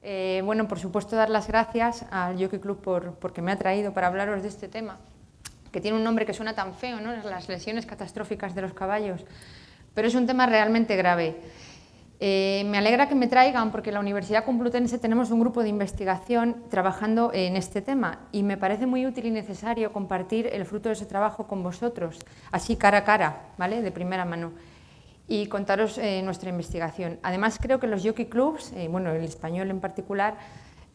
Bueno, por supuesto, dar las gracias al Jockey Club porque me ha traído para hablaros de este tema, que tiene un nombre que suena tan feo, ¿no? Las lesiones catastróficas de los caballos, pero es un tema realmente grave. Me alegra que me traigan porque en la Universidad Complutense tenemos un grupo de investigación trabajando en este tema y me parece muy útil y necesario compartir el fruto de ese trabajo con vosotros, así cara a cara, ¿vale? De primera mano, y contaros nuestra investigación. Además, creo que los jockey clubs, bueno, el español en particular,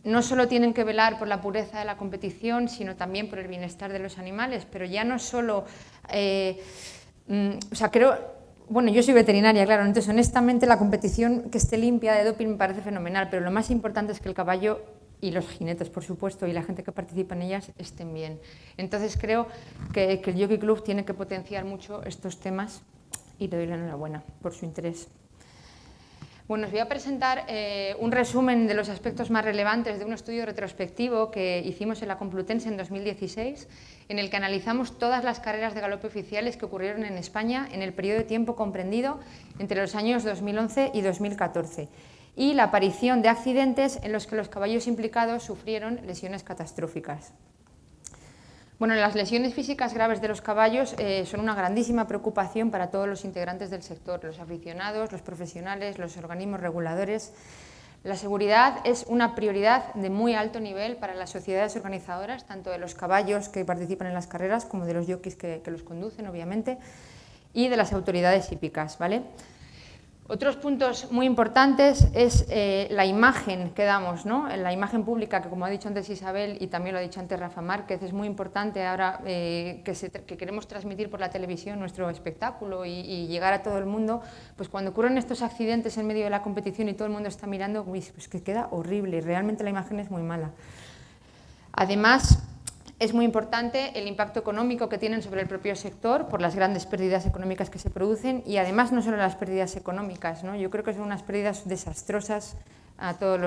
no solo tienen que velar por la pureza de la competición, sino también por el bienestar de los animales, pero ya no solo... o sea, creo... Bueno, yo soy veterinaria, claro, entonces honestamente la competición que esté limpia de doping me parece fenomenal, pero lo más importante es que el caballo y los jinetes, por supuesto, y la gente que participa en ellas estén bien. Entonces creo que el Jockey Club tiene que potenciar mucho estos temas y le doy la enhorabuena por su interés. Bueno, os voy a presentar un resumen de los aspectos más relevantes de un estudio retrospectivo que hicimos en la Complutense en 2016, en el que analizamos todas las carreras de galope oficiales que ocurrieron en España en el periodo de tiempo comprendido entre los años 2011 y 2014, y la aparición de accidentes en los que los caballos implicados sufrieron lesiones catastróficas. Bueno, las lesiones físicas graves de los caballos son una grandísima preocupación para todos los integrantes del sector, los aficionados, los profesionales, los organismos reguladores. La seguridad es una prioridad de muy alto nivel para las sociedades organizadoras, tanto de los caballos que participan en las carreras como de los jockeys que los conducen, obviamente, y de las autoridades hípicas, ¿vale? Otros puntos muy importantes es la imagen que damos, ¿no? La imagen pública, que como ha dicho antes Isabel y también lo ha dicho antes Rafa Márquez, es muy importante ahora que queremos transmitir por la televisión nuestro espectáculo y llegar a todo el mundo. Pues cuando ocurren estos accidentes en medio de la competición y todo el mundo está mirando, pues que queda horrible, realmente la imagen es muy mala. Además, es muy importante el impacto económico que tienen sobre el propio sector por las grandes pérdidas económicas que se producen y además no solo las pérdidas económicas, ¿no? Yo creo que son unas pérdidas desastrosas a todos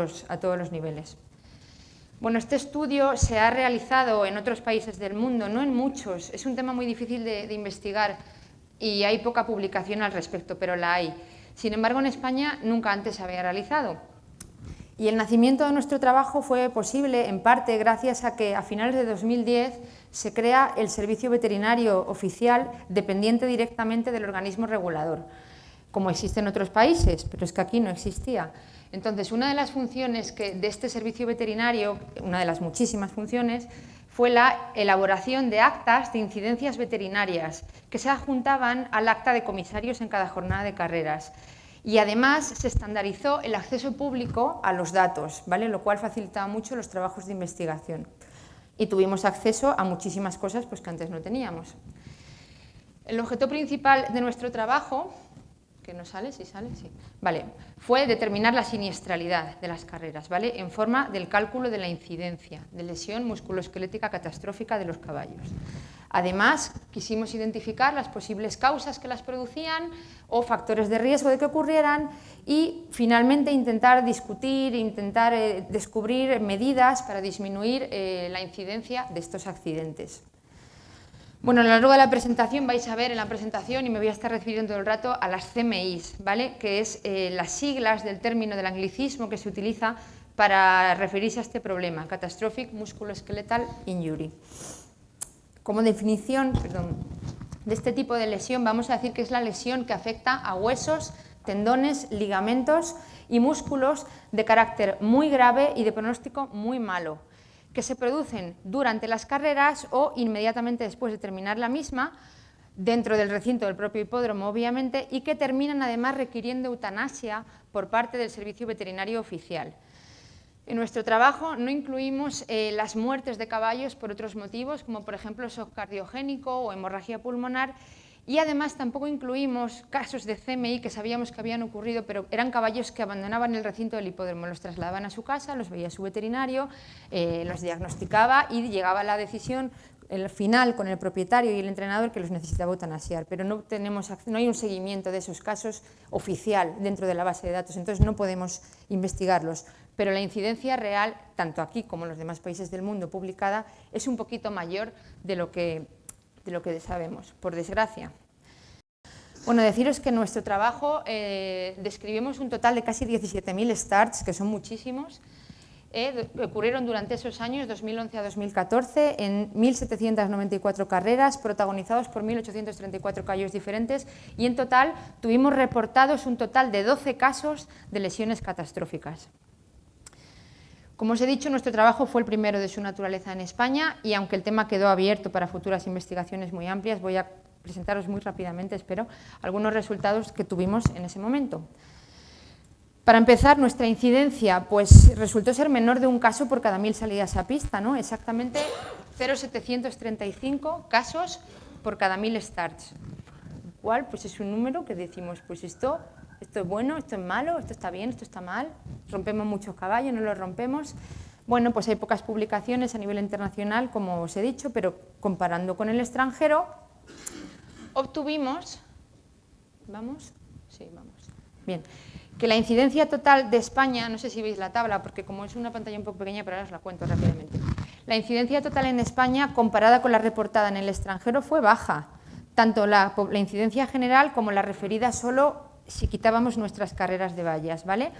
los niveles. Bueno, este estudio se ha realizado en otros países del mundo, no en muchos, es un tema muy difícil de investigar y hay poca publicación al respecto, pero la hay. Sin embargo, en España nunca antes se había realizado. Y el nacimiento de nuestro trabajo fue posible, en parte, gracias a que a finales de 2010 se crea el Servicio Veterinario Oficial dependiente directamente del organismo regulador, como existe en otros países, pero es que aquí no existía. Entonces, una de las funciones de este servicio veterinario, una de las muchísimas funciones, fue la elaboración de actas de incidencias veterinarias que se adjuntaban al acta de comisarios en cada jornada de carreras. Y además se estandarizó el acceso público a los datos, ¿vale? Lo cual facilitaba mucho los trabajos de investigación. Y tuvimos acceso a muchísimas cosas pues, que antes no teníamos. El objeto principal de nuestro trabajo, que no sale, sí sale, sí, vale, fue determinar la siniestralidad de las carreras, ¿vale? En forma del cálculo de la incidencia de lesión musculoesquelética catastrófica de los caballos. Además, quisimos identificar las posibles causas que las producían o factores de riesgo de que ocurrieran y, finalmente, intentar discutir, descubrir medidas para disminuir la incidencia de estos accidentes. Bueno, a lo largo de la presentación vais a ver en la presentación, y me voy a estar refiriendo todo el rato a las CMIs, ¿vale? Que es las siglas del término del anglicismo que se utiliza para referirse a este problema, Catastrophic Musculoskeletal Injury. Como definición, de este tipo de lesión vamos a decir que es la lesión que afecta a huesos, tendones, ligamentos y músculos de carácter muy grave y de pronóstico muy malo, que se producen durante las carreras o inmediatamente después de terminar la misma, dentro del recinto del propio hipódromo, obviamente, y que terminan además requiriendo eutanasia por parte del servicio veterinario oficial. En nuestro trabajo no incluimos las muertes de caballos por otros motivos, como por ejemplo shock cardiogénico o hemorragia pulmonar, y además tampoco incluimos casos de CMI que sabíamos que habían ocurrido, pero eran caballos que abandonaban el recinto del hipódromo, los trasladaban a su casa, los veía su veterinario, los diagnosticaba y llegaba la decisión el final con el propietario y el entrenador que los necesitaba eutanasiar, pero no hay un seguimiento de esos casos oficial dentro de la base de datos, entonces no podemos investigarlos. Pero la incidencia real, tanto aquí como en los demás países del mundo publicada, es un poquito mayor de lo que sabemos, por desgracia. Bueno, deciros que en nuestro trabajo describimos un total de casi 17.000 starts, que son muchísimos, ocurrieron durante esos años, 2011 a 2014, en 1.794 carreras, protagonizados por 1.834 caballos diferentes, y en total tuvimos reportados un total de 12 casos de lesiones catastróficas. Como os he dicho, nuestro trabajo fue el primero de su naturaleza en España, y aunque el tema quedó abierto para futuras investigaciones muy amplias, voy a presentaros muy rápidamente, espero, algunos resultados que tuvimos en ese momento. Para empezar, nuestra incidencia pues, resultó ser menor de un caso por cada 1.000 salidas a pista, ¿no? Exactamente 0,735 casos por cada 1.000 starts, lo cual pues, es un número que decimos, pues esto es bueno, esto es malo, esto está bien, esto está mal, rompemos muchos caballos, no los rompemos. Bueno, pues hay pocas publicaciones a nivel internacional, como os he dicho, pero comparando con el extranjero, obtuvimos, ¿vamos? Sí, vamos. Bien, que la incidencia total de España, no sé si veis la tabla, porque como es una pantalla un poco pequeña, pero ahora os la cuento rápidamente. La incidencia total en España, comparada con la reportada en el extranjero, fue baja, tanto la incidencia general como la referida solo si quitábamos nuestras carreras de vallas, ¿vale?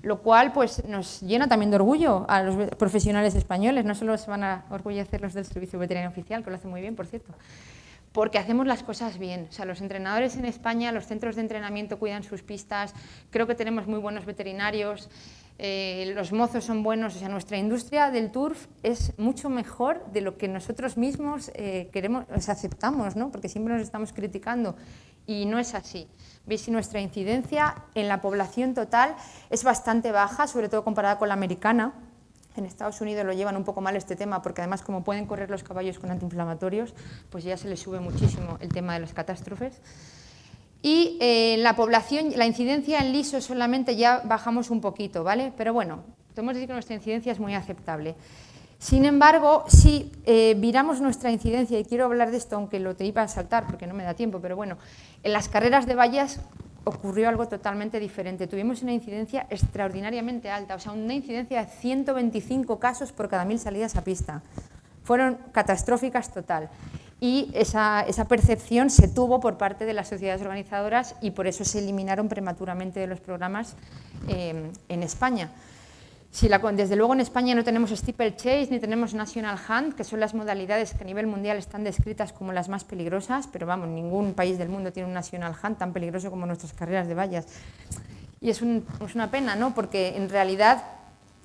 Lo cual pues, nos llena también de orgullo a los profesionales españoles, no solo se van a orgullecer los del Servicio Veterinario Oficial, que lo hace muy bien, por cierto, porque hacemos las cosas bien. O sea, los entrenadores en España, los centros de entrenamiento cuidan sus pistas, creo que tenemos muy buenos veterinarios, los mozos son buenos, o sea, nuestra industria del turf es mucho mejor de lo que nosotros mismos queremos, o sea, aceptamos, ¿no? Porque siempre nos estamos criticando y no es así. Veis, nuestra incidencia en la población total es bastante baja, sobre todo comparada con la americana. En Estados Unidos lo llevan un poco mal este tema porque además como pueden correr los caballos con antiinflamatorios, pues ya se les sube muchísimo el tema de las catástrofes. Y la población, la incidencia en lisos solamente ya bajamos un poquito, ¿vale? Pero bueno, podemos decir que nuestra incidencia es muy aceptable. Sin embargo, si viramos nuestra incidencia, y quiero hablar de esto, aunque lo te iba a saltar porque no me da tiempo, pero bueno, en las carreras de vallas ocurrió algo totalmente diferente. Tuvimos una incidencia extraordinariamente alta, o sea, una incidencia de 125 casos por cada 1.000 salidas a pista. Fueron catastróficas total. Y esa percepción se tuvo por parte de las sociedades organizadoras y por eso se eliminaron prematuramente de los programas en España. Desde luego en España no tenemos steeplechase ni tenemos national hunt, que son las modalidades que a nivel mundial están descritas como las más peligrosas, pero vamos, ningún país del mundo tiene un national hunt tan peligroso como nuestras carreras de vallas. Y es una pena, ¿no? Porque en realidad,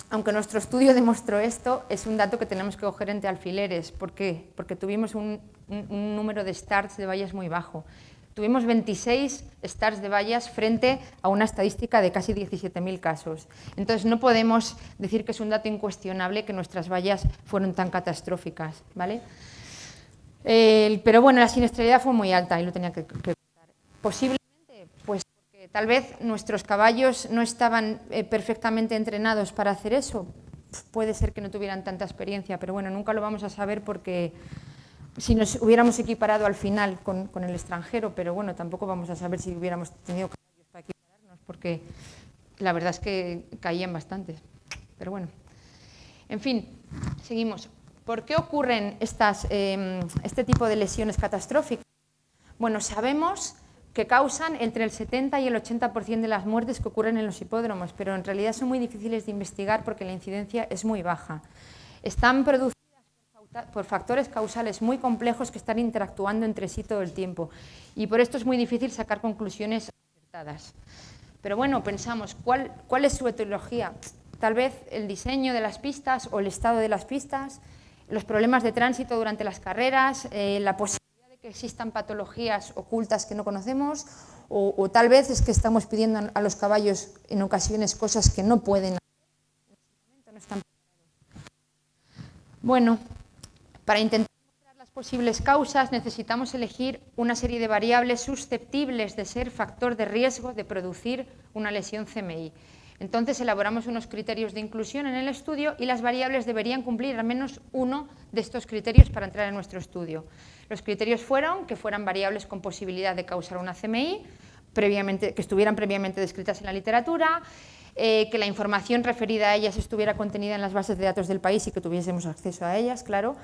aunque nuestro estudio demostró esto, es un dato que tenemos que coger entre alfileres. ¿Por qué? Porque tuvimos un número de starts de vallas muy bajo. Tuvimos 26 starts de vallas frente a una estadística de casi 17.000 casos. Entonces no podemos decir que es un dato incuestionable que nuestras vallas fueron tan catastróficas, ¿vale? Pero bueno, la siniestralidad fue muy alta y lo tenía que contar. Posiblemente, pues porque tal vez nuestros caballos no estaban perfectamente entrenados para hacer eso. Puede ser que no tuvieran tanta experiencia, pero bueno, nunca lo vamos a saber porque si nos hubiéramos equiparado al final con el extranjero, pero bueno, tampoco vamos a saber si hubiéramos tenido caballos para equipararnos, porque la verdad es que caían bastantes. Pero bueno, en fin, seguimos. ¿Por qué ocurren este tipo de lesiones catastróficas? Bueno, sabemos que causan entre el 70 y el 80% de las muertes que ocurren en los hipódromos, pero en realidad son muy difíciles de investigar porque la incidencia es muy baja. Están producidas por factores causales muy complejos que están interactuando entre sí todo el tiempo y por esto es muy difícil sacar conclusiones acertadas. Pero bueno, pensamos, ¿cuál es su etiología? Tal vez el diseño de las pistas o el estado de las pistas, los problemas de tránsito durante las carreras, la posibilidad de que existan patologías ocultas que no conocemos o tal vez es que estamos pidiendo a los caballos en ocasiones cosas que no pueden hacer, en ese momento no están preparados. Bueno, para intentar mostrar las posibles causas necesitamos elegir una serie de variables susceptibles de ser factor de riesgo de producir una lesión CMI. Entonces elaboramos unos criterios de inclusión en el estudio y las variables deberían cumplir al menos uno de estos criterios para entrar en nuestro estudio. Los criterios fueron que fueran variables con posibilidad de causar una CMI, que estuvieran previamente descritas en la literatura, que la información referida a ellas estuviera contenida en las bases de datos del país y que tuviésemos acceso a ellas, claro,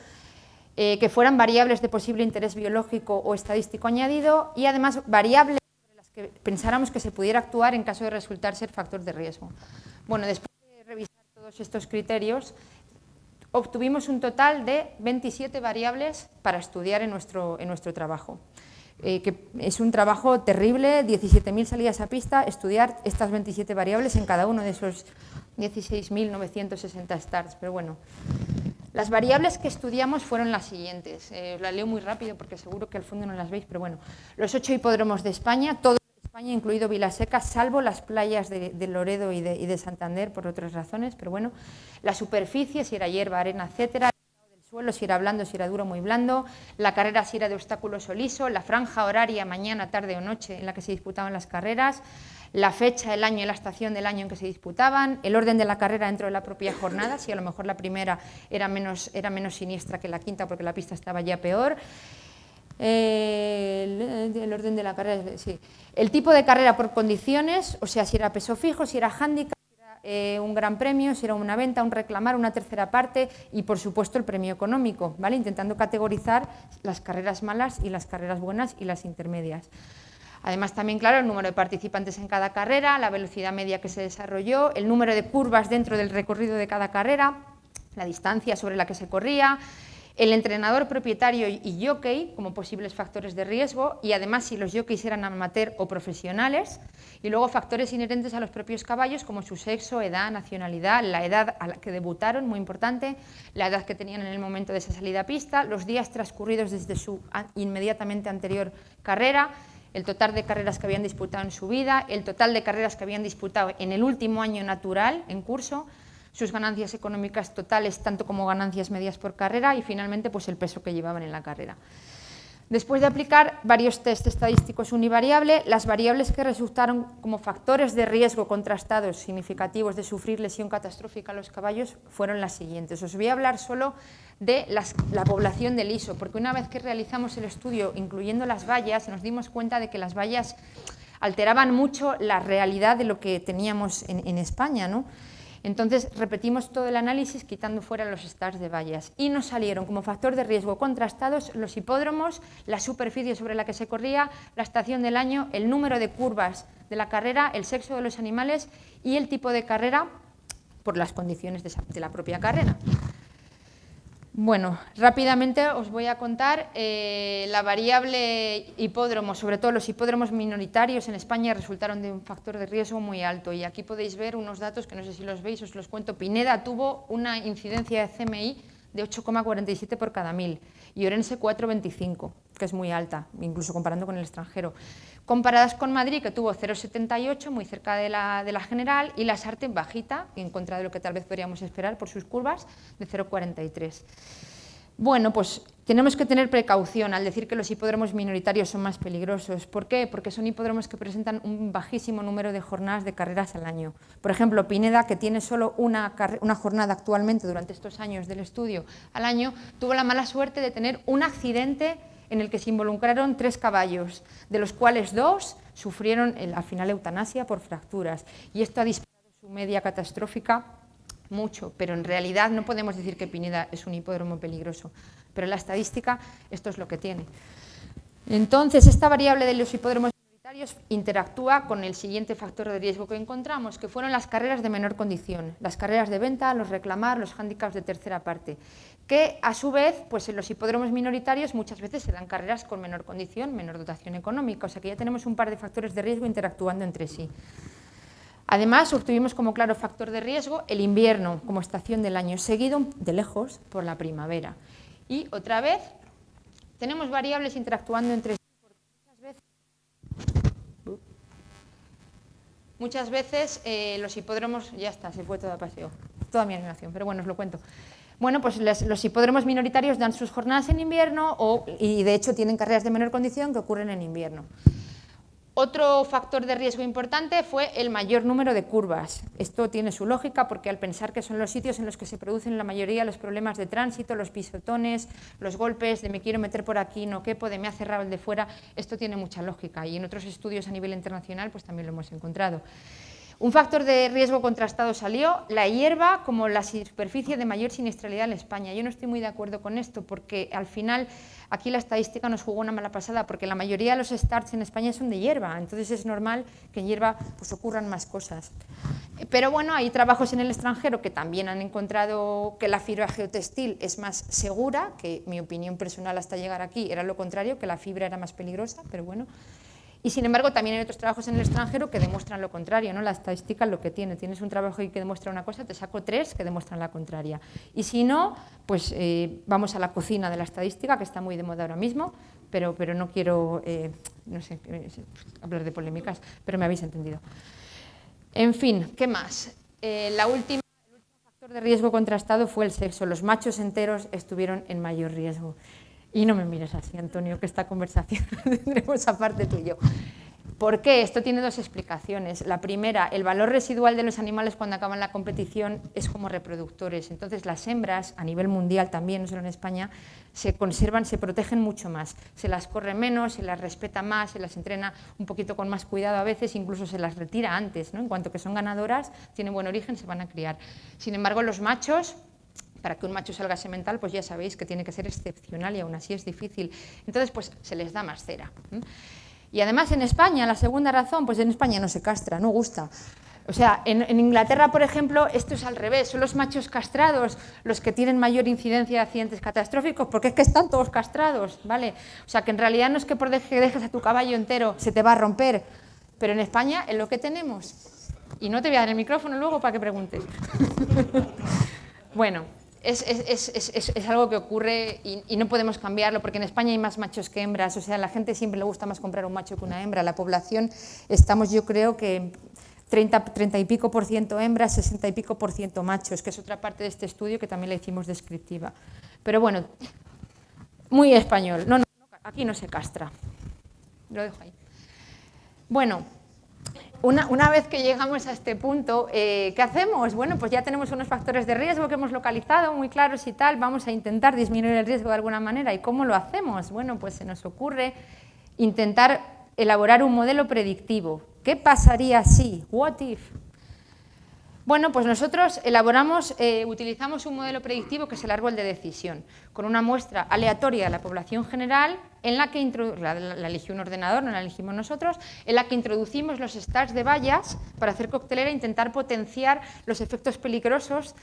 que fueran variables de posible interés biológico o estadístico añadido y además variables sobre las que pensáramos que se pudiera actuar en caso de resultar ser factor de riesgo. Bueno, después de revisar todos estos criterios, obtuvimos un total de 27 variables para estudiar en nuestro trabajo. Que es un trabajo terrible, 17.000 salidas a pista, estudiar estas 27 variables en cada uno de esos 16.960 starts, pero bueno. Las variables que estudiamos fueron las siguientes, os las leo muy rápido porque seguro que al fondo no las veis, pero bueno. Los 8 hipódromos de España, todo España, incluido Vilaseca, salvo las playas de Loredo y de Santander, por otras razones, pero bueno. La superficie, si era hierba, arena, etcétera. Suelo, si era blando, si era duro, muy blando, la carrera si era de obstáculos o liso, la franja horaria, mañana, tarde o noche en la que se disputaban las carreras, la fecha, el año y la estación del año en que se disputaban, el orden de la carrera dentro de la propia jornada, si a lo mejor la primera era menos siniestra que la quinta porque la pista estaba ya peor, el orden de la carrera, sí. El tipo de carrera por condiciones, o sea, si era peso fijo, si era handicap, un gran premio, si era una venta, un reclamar, una tercera parte y, por supuesto, el premio económico, ¿vale? Intentando categorizar las carreras malas y las carreras buenas y las intermedias. Además, también, claro, el número de participantes en cada carrera, la velocidad media que se desarrolló, el número de curvas dentro del recorrido de cada carrera, la distancia sobre la que se corría, el entrenador, propietario y jockey como posibles factores de riesgo y además si los jockeys eran amateur o profesionales y luego factores inherentes a los propios caballos como su sexo, edad, nacionalidad, la edad a la que debutaron, muy importante, la edad que tenían en el momento de esa salida a pista, los días transcurridos desde su inmediatamente anterior carrera, el total de carreras que habían disputado en su vida, el total de carreras que habían disputado en el último año natural en curso, sus ganancias económicas totales, tanto como ganancias medias por carrera y finalmente pues el peso que llevaban en la carrera. Después de aplicar varios test estadísticos univariable, las variables que resultaron como factores de riesgo contrastados significativos de sufrir lesión catastrófica a los caballos fueron las siguientes. Os voy a hablar solo de la población de liso, porque una vez que realizamos el estudio incluyendo las vallas, nos dimos cuenta de que las vallas alteraban mucho la realidad de lo que teníamos en España, ¿no? Entonces repetimos todo el análisis quitando fuera los starts de vallas y nos salieron como factor de riesgo contrastados los hipódromos, la superficie sobre la que se corría, la estación del año, el número de curvas de la carrera, el sexo de los animales y el tipo de carrera por las condiciones de la propia carrera. Bueno, rápidamente os voy a contar la variable hipódromo, sobre todo los hipódromos minoritarios en España resultaron de un factor de riesgo muy alto y aquí podéis ver unos datos que no sé si los veis, os los cuento. Pineda tuvo una incidencia de CMI de 8,47 por cada 1000 y Orense 4,25, que es muy alta, incluso comparando con el extranjero. Comparadas con Madrid, que tuvo 0,78, muy cerca de la general, y la Sartén bajita, en contra de lo que tal vez podríamos esperar por sus curvas, de 0,43. Bueno, pues tenemos que tener precaución al decir que los hipódromos minoritarios son más peligrosos. ¿Por qué? Porque son hipódromos que presentan un bajísimo número de jornadas de carreras al año. Por ejemplo, Pineda, que tiene solo una jornada actualmente durante estos años del estudio al año, tuvo la mala suerte de tener un accidente en el que se involucraron 3 caballos, de los cuales 2 sufrieron al final eutanasia por fracturas. Y esto ha disparado su media catastrófica mucho, pero en realidad no podemos decir que Pineda es un hipódromo peligroso, pero en la estadística esto es lo que tiene. Entonces, esta variable de los hipódromos minoritarios interactúa con el siguiente factor de riesgo que encontramos, que fueron las carreras de menor condición, las carreras de venta, los reclamar, los handicaps de tercera parte, que a su vez, pues en los hipódromos minoritarios muchas veces se dan carreras con menor condición, menor dotación económica, o sea que ya tenemos un par de factores de riesgo interactuando entre sí. Además, obtuvimos como claro factor de riesgo el invierno como estación del año, seguido de lejos por la primavera. Y otra vez tenemos variables interactuando entre sí, porque muchas veces los hipódromos, ya está, se fue todo a paseo, toda mi animación, pero bueno, os lo cuento. Bueno, pues los hipódromos minoritarios dan sus jornadas en invierno y de hecho tienen carreras de menor condición que ocurren en invierno. Otro factor de riesgo importante fue el mayor número de curvas. Esto tiene su lógica porque al pensar que son los sitios en los que se producen la mayoría de los problemas de tránsito, los pisotones, los golpes de me quiero meter por aquí, no quepo, de me ha cerrado el de fuera, esto tiene mucha lógica y en otros estudios a nivel internacional pues también lo hemos encontrado. Un factor de riesgo contrastado salió, la hierba como la superficie de mayor siniestralidad en España. Yo no estoy muy de acuerdo con esto porque al final aquí la estadística nos jugó una mala pasada porque la mayoría de los starts en España son de hierba, entonces es normal que en hierba pues, ocurran más cosas. Pero bueno, hay trabajos en el extranjero que también han encontrado que la fibra geotextil es más segura, que mi opinión personal hasta llegar aquí era lo contrario, que la fibra era más peligrosa, pero bueno. Y sin embargo también hay otros trabajos en el extranjero que demuestran lo contrario, ¿no? La estadística es lo que tiene, tienes un trabajo que demuestra una cosa, te saco 3 que demuestran la contraria. Y si no, pues vamos a la cocina de la estadística, que está muy de moda ahora mismo, pero no quiero, no sé, hablar de polémicas, pero me habéis entendido. En fin, ¿qué más? El último factor de riesgo contrastado fue el sexo. Los machos enteros estuvieron en mayor riesgo. Y no me mires así, Antonio, que esta conversación la tendremos aparte tú y yo. ¿Por qué? Esto tiene 2 explicaciones. La primera, el valor residual de los animales cuando acaban la competición es como reproductores. Entonces las hembras, a nivel mundial también, no solo en España, se conservan, se protegen mucho más. Se las corre menos, se las respeta más, se las entrena un poquito con más cuidado a veces, incluso se las retira antes, ¿no? En cuanto que son ganadoras, tienen buen origen, se van a criar. Sin embargo, los machos, para que un macho salga semental, pues ya sabéis que tiene que ser excepcional y aún así es difícil. Entonces, pues se les da más cera. Y además en España, la segunda razón, pues en España no se castra, no gusta. O sea, en Inglaterra, por ejemplo, esto es al revés, son los machos castrados los que tienen mayor incidencia de accidentes catastróficos, porque es que están todos castrados, ¿vale? O sea, que en realidad no es que por que dejes a tu caballo entero se te va a romper, pero en España es lo que tenemos. Y no te voy a dar el micrófono luego para que preguntes. Bueno. Es algo que ocurre y no podemos cambiarlo porque en España hay más machos que hembras, o sea, a la gente siempre le gusta más comprar un macho que una hembra. La población estamos, yo creo que 30 y pico por ciento hembras, 60 y pico por ciento machos, que es otra parte de este estudio que también la hicimos descriptiva. Pero bueno, muy español, no, aquí no se castra, lo dejo ahí. Bueno. Una vez que llegamos a este punto, ¿qué hacemos? Bueno, pues ya tenemos unos factores de riesgo que hemos localizado muy claros y tal, vamos a intentar disminuir el riesgo de alguna manera. ¿Y cómo lo hacemos? Bueno, pues se nos ocurre intentar elaborar un modelo predictivo. ¿Qué pasaría si? What if? Bueno, pues nosotros utilizamos un modelo predictivo que es el árbol de decisión, con una muestra aleatoria de la población general, en la que la eligió un ordenador, no la elegimos nosotros, en la que introducimos los stars de bayas para hacer coctelera e intentar potenciar los efectos peligrosos.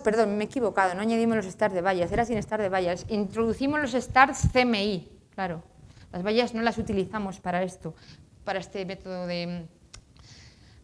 Perdón, me he equivocado, no añadimos los stars de bayas, era sin stars de bayas, introducimos los stars CMI, claro, las bayas no las utilizamos para esto, para este método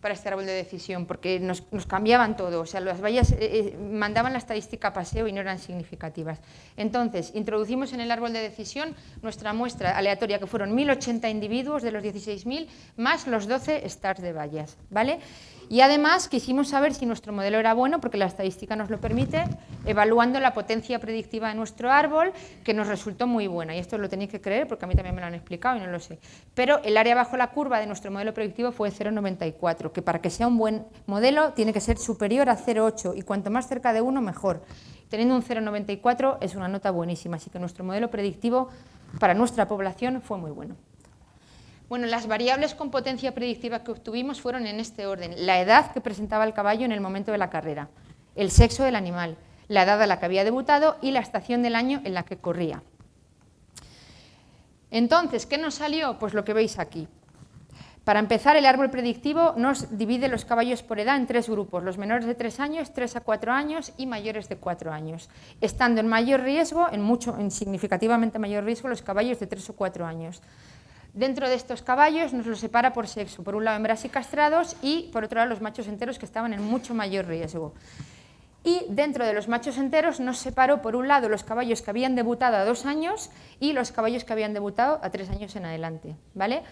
para este árbol de decisión, porque nos cambiaban todo, o sea, las bayas mandaban la estadística a paseo y no eran significativas. Entonces, introducimos en el árbol de decisión nuestra muestra aleatoria, que fueron 1080 individuos de los 16.000, más los 12 stars de bayas, ¿vale? Y además quisimos saber si nuestro modelo era bueno, porque la estadística nos lo permite, evaluando la potencia predictiva de nuestro árbol, que nos resultó muy buena. Y esto lo tenéis que creer, porque a mí también me lo han explicado y no lo sé. Pero el área bajo la curva de nuestro modelo predictivo fue 0,94, que para que sea un buen modelo tiene que ser superior a 0,8, y cuanto más cerca de 1, mejor. Teniendo un 0,94 es una nota buenísima, así que nuestro modelo predictivo para nuestra población fue muy bueno. Bueno, las variables con potencia predictiva que obtuvimos fueron en este orden: la edad que presentaba el caballo en el momento de la carrera, el sexo del animal, la edad a la que había debutado y la estación del año en la que corría. Entonces, ¿qué nos salió? Pues lo que veis aquí. Para empezar, el árbol predictivo nos divide los caballos por edad en 3 grupos: los menores de 3 años, 3 a 4 años y mayores de 4 años, estando en mayor riesgo, en significativamente mayor riesgo, los caballos de 3 o 4 años. Dentro de estos caballos nos los separa por sexo, por un lado hembras y castrados y por otro lado los machos enteros, que estaban en mucho mayor riesgo. Y dentro de los machos enteros nos separó por un lado los caballos que habían debutado a 2 años y los caballos que habían debutado a 3 años en adelante, ¿vale?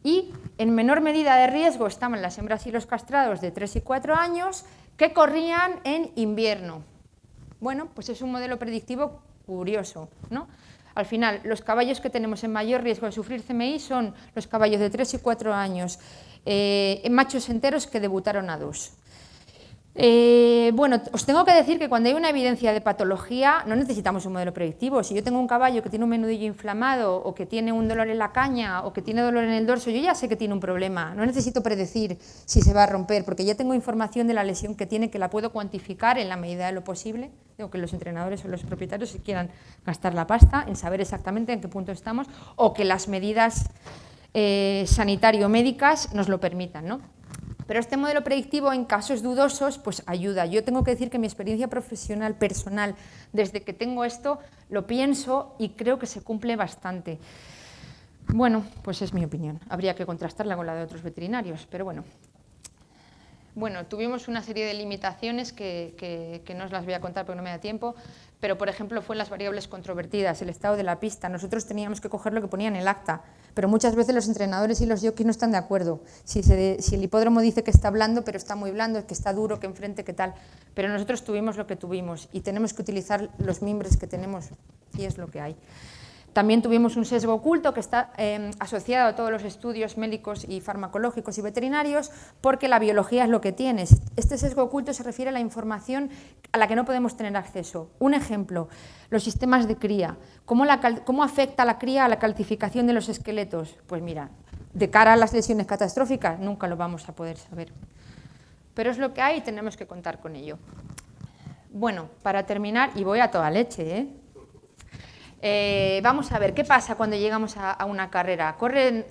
Y en menor medida de riesgo estaban las hembras y los castrados de 3 y 4 años que corrían en invierno. Bueno, pues es un modelo predictivo curioso, ¿no? Al final, los caballos que tenemos en mayor riesgo de sufrir CMI son los caballos de 3 y 4 años, machos enteros que debutaron a 2. Bueno, os tengo que decir que cuando hay una evidencia de patología no necesitamos un modelo predictivo. Si yo tengo un caballo que tiene un menudillo inflamado o que tiene un dolor en la caña o que tiene dolor en el dorso, yo ya sé que tiene un problema. No necesito predecir si se va a romper porque ya tengo información de la lesión que tiene, que la puedo cuantificar en la medida de lo posible. Digo que los entrenadores o los propietarios se quieran gastar la pasta en saber exactamente en qué punto estamos o que las medidas sanitario-médicas nos lo permitan, ¿no? Pero este modelo predictivo en casos dudosos pues ayuda. Yo tengo que decir que mi experiencia profesional, personal, desde que tengo esto, lo pienso y creo que se cumple bastante. Bueno, pues es mi opinión. Habría que contrastarla con la de otros veterinarios, pero bueno. Bueno, tuvimos una serie de limitaciones que no os las voy a contar porque no me da tiempo, pero por ejemplo fue en las variables controvertidas, el estado de la pista. Nosotros teníamos que coger lo que ponía en el acta, pero muchas veces los entrenadores y los jockeys no están de acuerdo. Si el hipódromo dice que está blando, pero está muy blando, que está duro, que enfrente, que tal. Pero nosotros tuvimos lo que tuvimos y tenemos que utilizar los mimbres que tenemos y es lo que hay. También tuvimos un sesgo oculto que está asociado a todos los estudios médicos y farmacológicos y veterinarios porque la biología es lo que tiene. Este sesgo oculto se refiere a la información a la que no podemos tener acceso. Un ejemplo, los sistemas de cría. ¿Cómo afecta la cría a la calcificación de los esqueletos? Pues mira, de cara a las lesiones catastróficas nunca lo vamos a poder saber. Pero es lo que hay y tenemos que contar con ello. Bueno, para terminar, y voy a toda leche, vamos a ver, ¿qué pasa cuando llegamos a una carrera?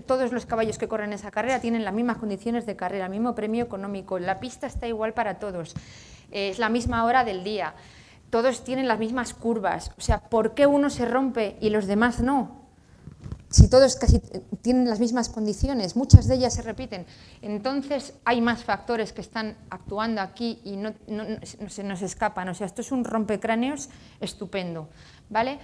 Todos los caballos que corren esa carrera tienen las mismas condiciones de carrera, el mismo premio económico, la pista está igual para todos, es la misma hora del día, todos tienen las mismas curvas, o sea, ¿por qué uno se rompe y los demás no? Si todos casi tienen las mismas condiciones, muchas de ellas se repiten, entonces hay más factores que están actuando aquí y no se nos escapan, o sea, esto es un rompecráneos estupendo, ¿vale?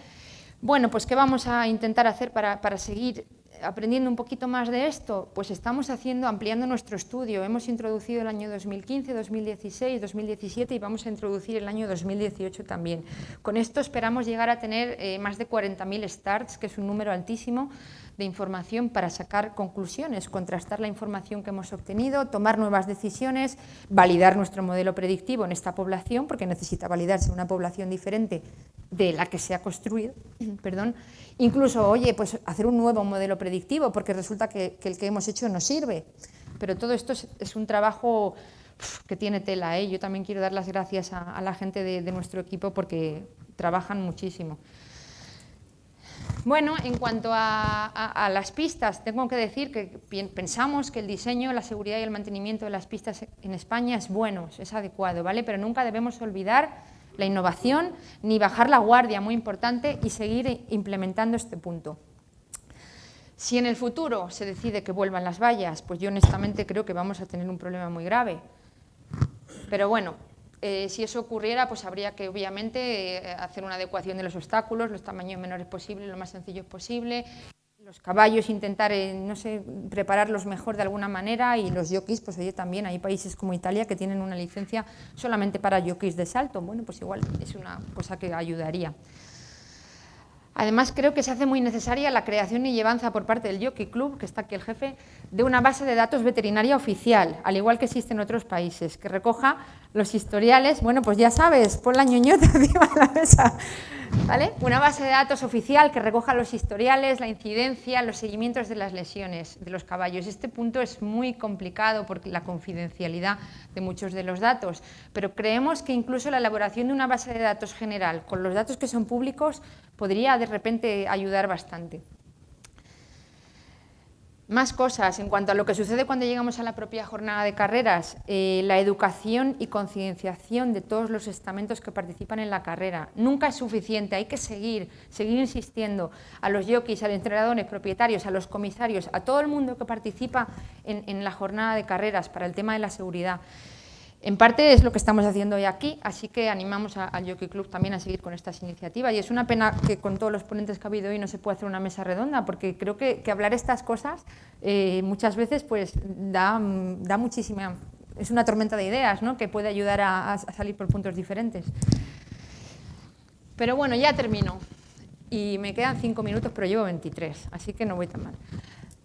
Bueno, pues ¿qué vamos a intentar hacer para seguir aprendiendo un poquito más de esto? Pues estamos ampliando nuestro estudio. Hemos introducido el año 2015, 2016, 2017 y vamos a introducir el año 2018 también. Con esto esperamos llegar a tener más de 40.000 starts, que es un número altísimo de información para sacar conclusiones, contrastar la información que hemos obtenido, tomar nuevas decisiones, validar nuestro modelo predictivo en esta población, porque necesita validarse una población diferente de la que se ha construido, perdón. Incluso, oye, pues hacer un nuevo modelo predictivo, porque resulta que el que hemos hecho no sirve. Pero todo esto es un trabajo que tiene tela, ¿eh? Yo también quiero dar las gracias a la gente de nuestro equipo porque trabajan muchísimo. Bueno, en cuanto a las pistas, tengo que decir que pensamos que el diseño, la seguridad y el mantenimiento de las pistas en España es bueno, es adecuado, ¿vale? Pero nunca debemos olvidar la innovación ni bajar la guardia, muy importante, y seguir implementando este punto. Si en el futuro se decide que vuelvan las vallas, pues yo honestamente creo que vamos a tener un problema muy grave. Pero bueno, si eso ocurriera, pues habría que obviamente hacer una adecuación de los obstáculos, los tamaños menores posibles, lo más sencillos posible, los caballos intentar, no sé, prepararlos mejor de alguna manera y los jockeys, pues oye, también hay países como Italia que tienen una licencia solamente para jockeys de salto, bueno, pues igual es una cosa que ayudaría. Además, creo que se hace muy necesaria la creación y llevanza por parte del Jockey Club, que está aquí el jefe, de una base de datos veterinaria oficial, al igual que existe en otros países, que recoja los historiales. Bueno, pues ya sabes, pon la ñoñota encima de la mesa, ¿vale? Una base de datos oficial que recoja los historiales, la incidencia, los seguimientos de las lesiones de los caballos. Este punto es muy complicado por la confidencialidad de muchos de los datos, pero creemos que incluso la elaboración de una base de datos general con los datos que son públicos podría de repente ayudar bastante. Más cosas en cuanto a lo que sucede cuando llegamos a la propia jornada de carreras, la educación y concienciación de todos los estamentos que participan en la carrera. Nunca es suficiente, hay que seguir insistiendo a los jockeys, a los entrenadores, propietarios, a los comisarios, a todo el mundo que participa en la jornada de carreras para el tema de la seguridad. En parte es lo que estamos haciendo hoy aquí, así que animamos al Jockey Club también a seguir con estas iniciativas. Y es una pena que con todos los ponentes que ha habido hoy no se pueda hacer una mesa redonda, porque creo que hablar estas cosas muchas veces pues da muchísima... Es una tormenta de ideas, ¿no?, que puede ayudar a salir por puntos diferentes. Pero bueno, ya termino. Y me quedan 5 minutos, pero llevo 23, así que no voy tan mal.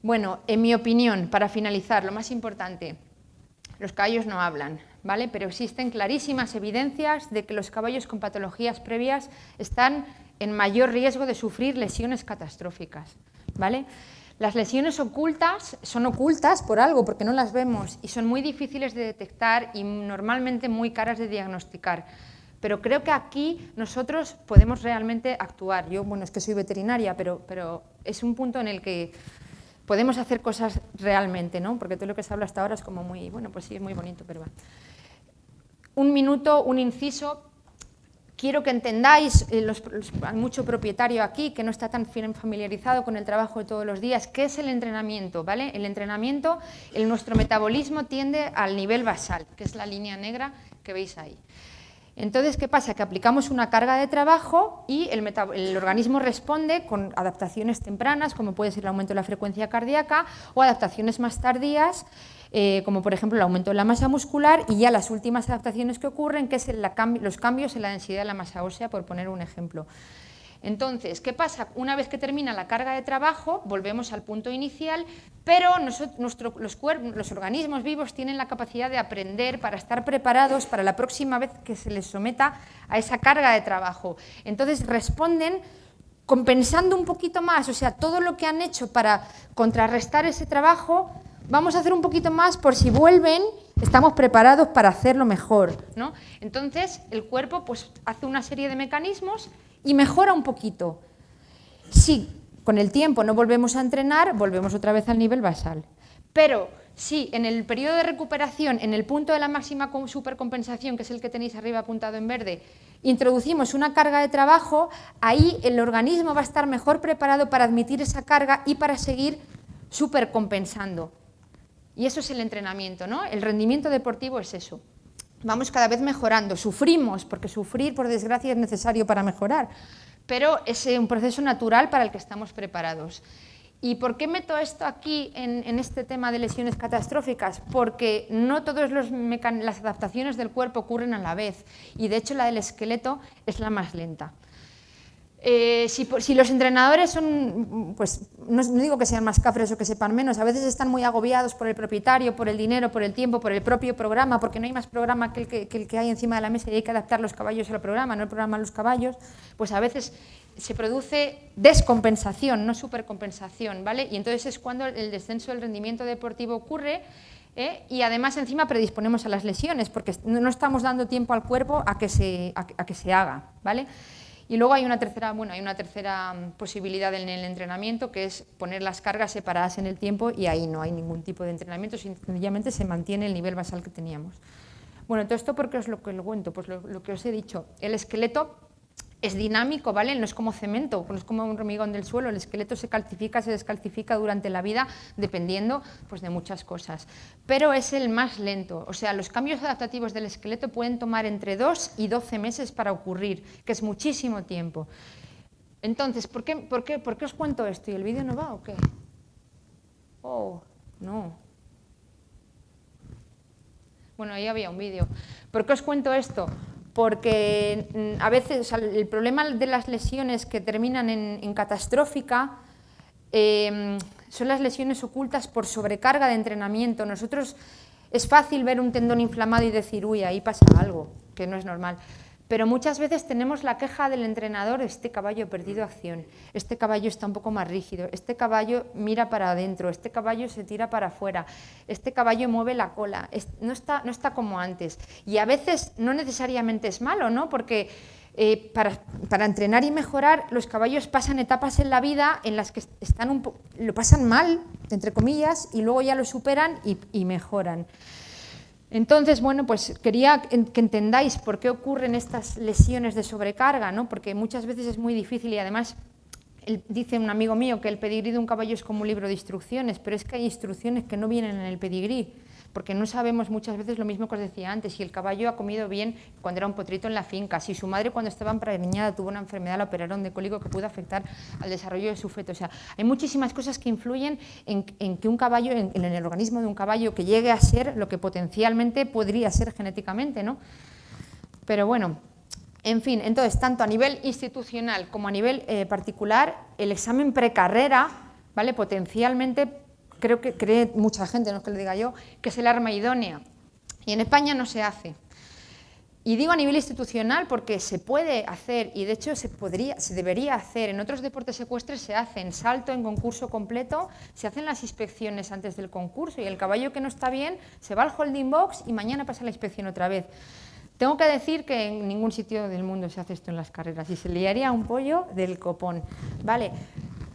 Bueno, en mi opinión, para finalizar, lo más importante, los caballos no hablan, ¿vale? Pero existen clarísimas evidencias de que los caballos con patologías previas están en mayor riesgo de sufrir lesiones catastróficas, ¿vale? Las lesiones ocultas son ocultas por algo, porque no las vemos, y son muy difíciles de detectar y normalmente muy caras de diagnosticar. Pero creo que aquí nosotros podemos realmente actuar. Yo, bueno, es que soy veterinaria, pero es un punto en el que podemos hacer cosas realmente, ¿no? Porque todo lo que se habla hasta ahora es como muy, bueno, pues sí, es muy bonito, pero va. Un minuto, un inciso. Quiero que entendáis, hay mucho propietario aquí que no está tan familiarizado con el trabajo de todos los días, ¿qué es el entrenamiento? ¿Vale? El entrenamiento, nuestro metabolismo tiende al nivel basal, que es la línea negra que veis ahí. Entonces, ¿qué pasa? Que aplicamos una carga de trabajo y el organismo responde con adaptaciones tempranas, como puede ser el aumento de la frecuencia cardíaca, o adaptaciones más tardías, como por ejemplo el aumento de la masa muscular, y ya las últimas adaptaciones que ocurren, que es los cambios en la densidad de la masa ósea, por poner un ejemplo. Entonces, ¿qué pasa? Una vez que termina la carga de trabajo, volvemos al punto inicial, pero los organismos vivos tienen la capacidad de aprender para estar preparados para la próxima vez que se les someta a esa carga de trabajo. Entonces, responden compensando un poquito más, o sea, todo lo que han hecho para contrarrestar ese trabajo, vamos a hacer un poquito más por si vuelven, estamos preparados para hacerlo mejor, ¿no? Entonces, el cuerpo pues, hace una serie de mecanismos y mejora un poquito. Si con el tiempo no volvemos a entrenar, volvemos otra vez al nivel basal. Pero si en el periodo de recuperación, en el punto de la máxima supercompensación, que es el que tenéis arriba apuntado en verde, introducimos una carga de trabajo, ahí el organismo va a estar mejor preparado para admitir esa carga y para seguir supercompensando. Y eso es el entrenamiento, ¿no? El rendimiento deportivo es eso. Vamos cada vez mejorando, sufrimos, porque sufrir, por desgracia, es necesario para mejorar, pero es un proceso natural para el que estamos preparados. ¿Y por qué meto esto aquí en este tema de lesiones catastróficas? Porque no todas las adaptaciones del cuerpo ocurren a la vez, y de hecho la del esqueleto es la más lenta. Si los entrenadores son, pues no digo que sean más cafres o que sepan menos, a veces están muy agobiados por el propietario, por el dinero, por el tiempo, por el propio programa, porque no hay más programa que el que hay encima de la mesa y hay que adaptar los caballos al programa, no el programa a los caballos, pues a veces se produce descompensación, no supercompensación, ¿vale? Y entonces es cuando el descenso del rendimiento deportivo ocurre, y además encima predisponemos a las lesiones, porque no estamos dando tiempo al cuerpo a que se haga, ¿vale? Y luego hay una tercera posibilidad en el entrenamiento, que es poner las cargas separadas en el tiempo, y ahí no hay ningún tipo de entrenamiento, sencillamente se mantiene el nivel basal que teníamos. Bueno, todo esto, ¿por qué os lo cuento? Pues lo que os he dicho, el esqueleto es dinámico, ¿vale? No es como cemento, no es como un hormigón del suelo, el esqueleto se calcifica, se descalcifica durante la vida, dependiendo pues, de muchas cosas. Pero es el más lento, o sea, los cambios adaptativos del esqueleto pueden tomar entre 2 y 12 meses para ocurrir, que es muchísimo tiempo. Entonces, ¿por qué os cuento esto? ¿Y el vídeo no va o qué? Oh, no. Bueno, ahí había un vídeo. ¿Por qué os cuento esto? Porque a veces el problema de las lesiones que terminan en catastrófica son las lesiones ocultas por sobrecarga de entrenamiento. Nosotros es fácil ver un tendón inflamado y decir, uy, ahí pasa algo, que no es normal. Pero muchas veces tenemos la queja del entrenador, este caballo ha perdido acción, este caballo está un poco más rígido, este caballo mira para adentro, este caballo se tira para afuera, este caballo mueve la cola, no está como antes. Y a veces no necesariamente es malo, ¿no? Porque para entrenar y mejorar, los caballos pasan etapas en la vida en las que lo pasan mal, entre comillas, y luego ya lo superan y mejoran. Entonces, bueno, pues quería que entendáis por qué ocurren estas lesiones de sobrecarga, ¿no? Porque muchas veces es muy difícil y además dice un amigo mío que el pedigrí de un caballo es como un libro de instrucciones, pero es que hay instrucciones que no vienen en el pedigrí, porque no sabemos muchas veces lo mismo que os decía antes, si el caballo ha comido bien cuando era un potrito en la finca, si su madre cuando estaba empreñada tuvo una enfermedad, la operaron de cólico que pudo afectar al desarrollo de su feto. O sea, hay muchísimas cosas que influyen en que un caballo, en el organismo de un caballo, que llegue a ser lo que potencialmente podría ser genéticamente, ¿no? Pero bueno, en fin, entonces, tanto a nivel institucional como a nivel particular, el examen precarrera, ¿vale? Potencialmente creo que cree mucha gente, no es que lo diga yo, que es el arma idónea. Y en España no se hace. Y digo a nivel institucional porque se puede hacer, y de hecho se debería hacer. En otros deportes ecuestres se hace en salto, en concurso completo, se hacen las inspecciones antes del concurso, y el caballo que no está bien se va al holding box y mañana pasa la inspección otra vez. Tengo que decir que en ningún sitio del mundo se hace esto en las carreras, y se liaría un pollo del copón, ¿vale?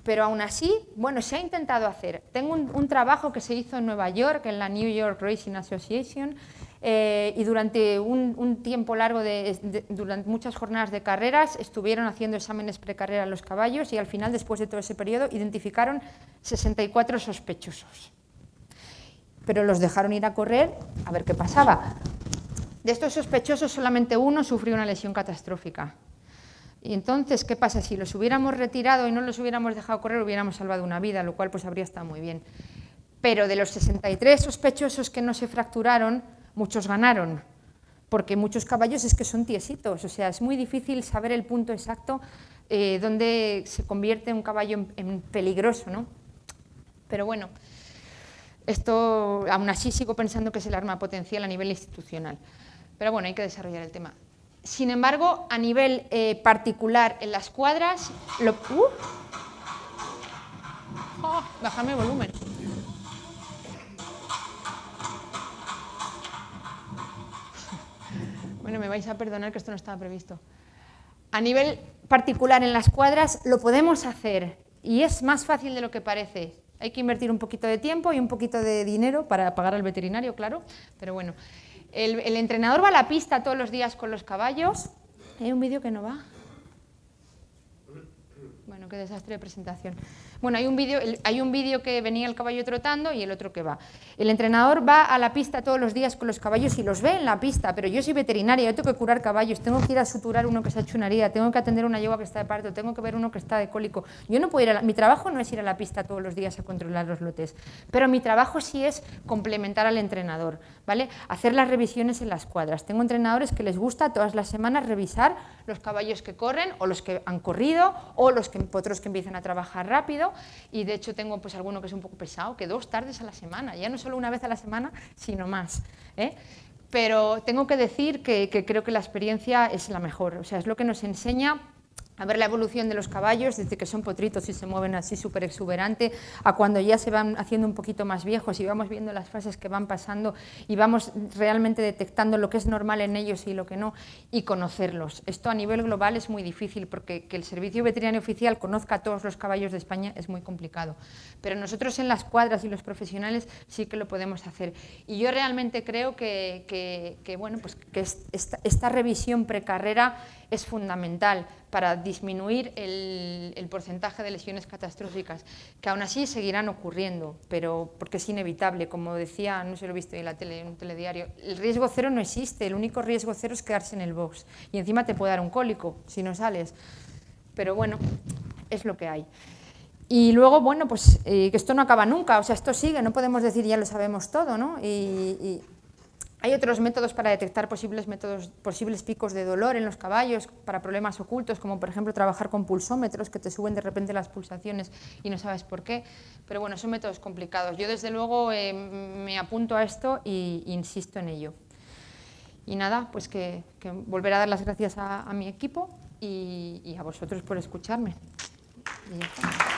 Pero aún así, bueno, se ha intentado hacer. Tengo un trabajo que se hizo en Nueva York, en la New York Racing Association, y durante un tiempo largo, durante muchas jornadas de carreras, estuvieron haciendo exámenes precarrera a los caballos, y al final, después de todo ese periodo, identificaron 64 sospechosos. Pero los dejaron ir a correr a ver qué pasaba. De estos sospechosos, solamente uno sufrió una lesión catastrófica. Y entonces, ¿qué pasa? Si los hubiéramos retirado y no los hubiéramos dejado correr, hubiéramos salvado una vida, lo cual pues habría estado muy bien. Pero de los 63 sospechosos que no se fracturaron, muchos ganaron, porque muchos caballos es que son tiesitos, o sea, es muy difícil saber el punto exacto donde se convierte un caballo en peligroso, ¿no? Pero bueno, esto aún así sigo pensando que es el arma potencial a nivel institucional. Pero bueno, hay que desarrollar el tema. Sin embargo, a nivel particular en las cuadras, bájame el volumen. Bueno, me vais a perdonar que esto no estaba previsto. A nivel particular en las cuadras lo podemos hacer, y es más fácil de lo que parece. Hay que invertir un poquito de tiempo y un poquito de dinero para pagar al veterinario, claro, pero bueno. El entrenador va a la pista todos los días con los caballos. ¿Hay un vídeo que no va? Bueno, qué desastre de presentación. Bueno, hay un vídeo que venía el caballo trotando y el otro que va. El entrenador va a la pista todos los días con los caballos y los ve en la pista, pero yo soy veterinaria, yo tengo que curar caballos, tengo que ir a suturar uno que se ha hecho una herida, tengo que atender una yegua que está de parto, tengo que ver uno que está de cólico. Yo no puedo mi trabajo no es ir a la pista todos los días a controlar los lotes, pero mi trabajo sí es complementar al entrenador, ¿vale? Hacer las revisiones en las cuadras. Tengo entrenadores que les gusta todas las semanas revisar los caballos que corren, o los que han corrido, o otros que empiezan a trabajar rápido. Y de hecho tengo pues alguno que es un poco pesado, que 2 tardes a la semana, ya no solo una vez a la semana, sino más, ¿eh? Pero tengo que decir que creo que la experiencia es la mejor, o sea, es lo que nos enseña a ver la evolución de los caballos desde que son potritos y se mueven así súper exuberante, a cuando ya se van haciendo un poquito más viejos y vamos viendo las fases que van pasando y vamos realmente detectando lo que es normal en ellos y lo que no, y conocerlos. Esto a nivel global es muy difícil, porque que el Servicio Veterinario Oficial conozca a todos los caballos de España es muy complicado. Pero nosotros en las cuadras y los profesionales sí que lo podemos hacer. Y yo realmente creo bueno, pues que esta revisión precarrera es fundamental para disminuir el porcentaje de lesiones catastróficas, que aún así seguirán ocurriendo, pero porque es inevitable, como decía, no sé si lo he visto en la tele, en un telediario, el riesgo cero no existe, el único riesgo cero es quedarse en el box, y encima te puede dar un cólico si no sales, pero bueno, es lo que hay. Y luego, bueno, pues que esto no acaba nunca, o sea, esto sigue, no podemos decir ya lo sabemos todo, ¿no? Y hay otros métodos para detectar posibles picos de dolor en los caballos para problemas ocultos, como por ejemplo trabajar con pulsómetros que te suben de repente las pulsaciones y no sabes por qué, pero bueno, son métodos complicados. Yo desde luego me apunto a esto e insisto en ello. Y nada, pues que volver a dar las gracias a mi equipo y a vosotros por escucharme. Y ya está.